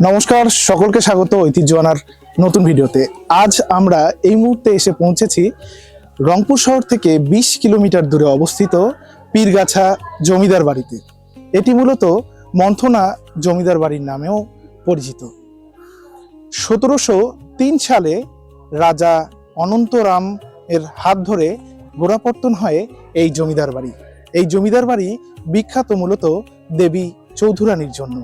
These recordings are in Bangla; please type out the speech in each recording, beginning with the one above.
নমস্কার, সকলকে স্বাগত ঐতিহ্য আনার নতুন ভিডিওতে। আজ আমরা এই মুহূর্তে এসে পৌঁছেছি রংপুর শহর থেকে ২০ কিলোমিটার দূরে অবস্থিত পীরগাছা জমিদার বাড়িতে। এটি মূলত মন্থনা জমিদার বাড়ির নামেও পরিচিত। ১৭০৩ সালে রাজা অনন্তরাম এর হাত ধরে গোড়াপত্তন হয় এই জমিদার বাড়ি। এই জমিদার বাড়ি বিখ্যাত মূলত দেবী চৌধুরানীর জন্য।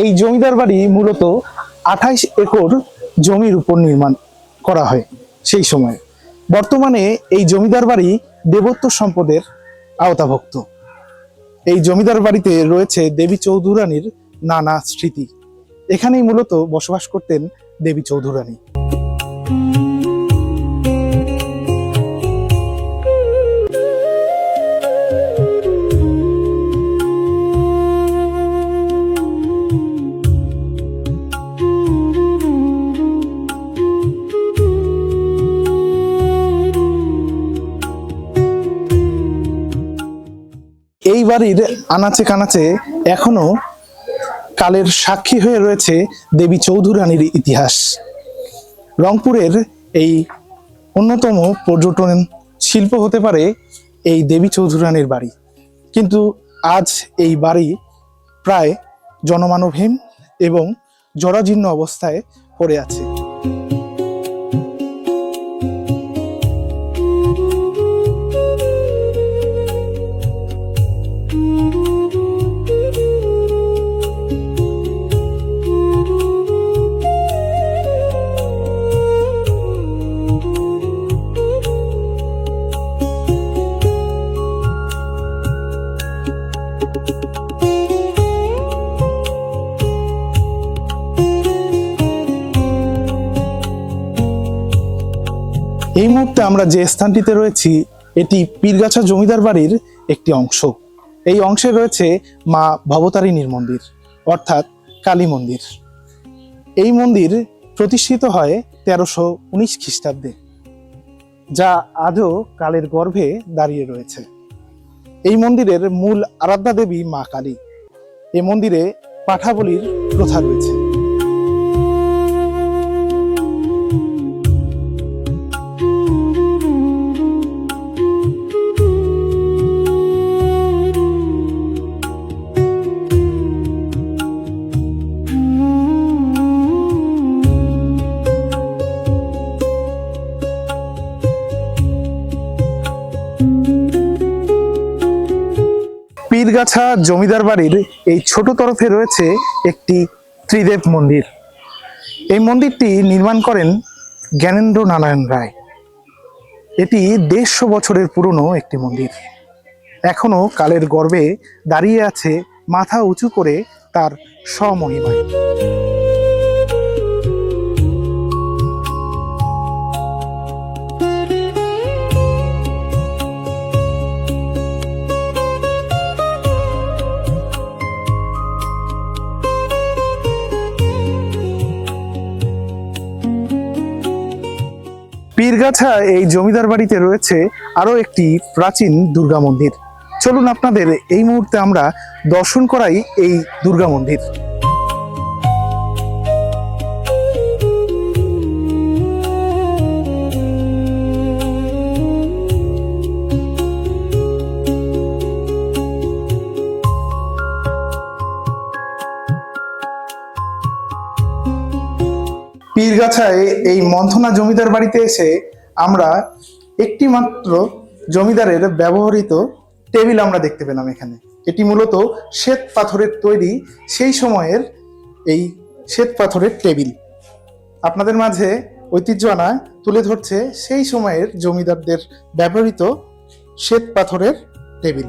এই জমিদার বাড়ি মূলত ২৮ একর জমির উপর নির্মাণ করা হয় সেই সময়ে। বর্তমানে এই জমিদার বাড়ি দেবত্ব সম্পদের আওতাভুক্ত। এই জমিদার বাড়িতে রয়েছে দেবী চৌধুরানীর নানা স্মৃতি। এখানেই মূলত বসবাস করতেন দেবী চৌধুরানী। এই বাড়ির আনাচে কানাচে এখনো কালের সাক্ষী হয়ে রয়েছে দেবী চৌধুরানীর ইতিহাস। রংপুরের এই অন্যতম পর্যটন শিল্প হতে পারে এই দেবী চৌধুরানীর বাড়ি, কিন্তু আজ এই বাড়ি প্রায় জনমানবহীন এবং জরাজীর্ণ অবস্থায় পড়ে আছে। এই মুহূর্তে আমরা যে স্থানটিতে রয়েছি এটি পীরগাছা জমিদার বাড়ির একটি অংশ। এই অংশে রয়েছে মা ভবতারিণীর মন্দির, অর্থাৎ কালী মন্দির। এই মন্দির প্রতিষ্ঠিত হয় ১৩১৯ খ্রিস্টাব্দে, যা আজও কালের গর্ভে দাঁড়িয়ে রয়েছে। এই মন্দিরের মূল আরাধ্যা দেবী মা কালী। এই মন্দিরে পাঠা বলির প্রথা রয়েছে। পীরগাছা জমিদার বাড়ির এই ছোট তরফে রয়েছে একটি ত্রিদেব মন্দির। এই মন্দিরটি নির্মাণ করেন জ্ঞানেন্দ্র নারায়ণ রায়। এটি ১৫০ বছরের পুরনো একটি মন্দির। এখনো কালের গর্ভে দাঁড়িয়ে আছে, মাথা উঁচু করে তার স্বমহিমায়। পীরগাছা এই জমিদার বাড়িতে রয়েছে আরো একটি প্রাচীন দুর্গা মন্দির। চলুন আপনাদের এই মুহূর্তে আমরা দর্শন করাই এই দুর্গা মন্দির। পীরগাছায় এই মন্থনা জমিদার বাড়িতে এসে আমরা একটি মাত্র জমিদারের ব্যবহৃত টেবিল আমরা দেখতে পেলাম এখানে। এটি মূলত শ্বেত পাথরের তৈরি, সেই সময়ের এই শ্বেত পাথরের টেবিল। আপনাদের মাঝে ঐতিহ্য আনা তুলে ধরছে সেই সময়ের জমিদারদের ব্যবহৃত শ্বেত পাথরের টেবিল।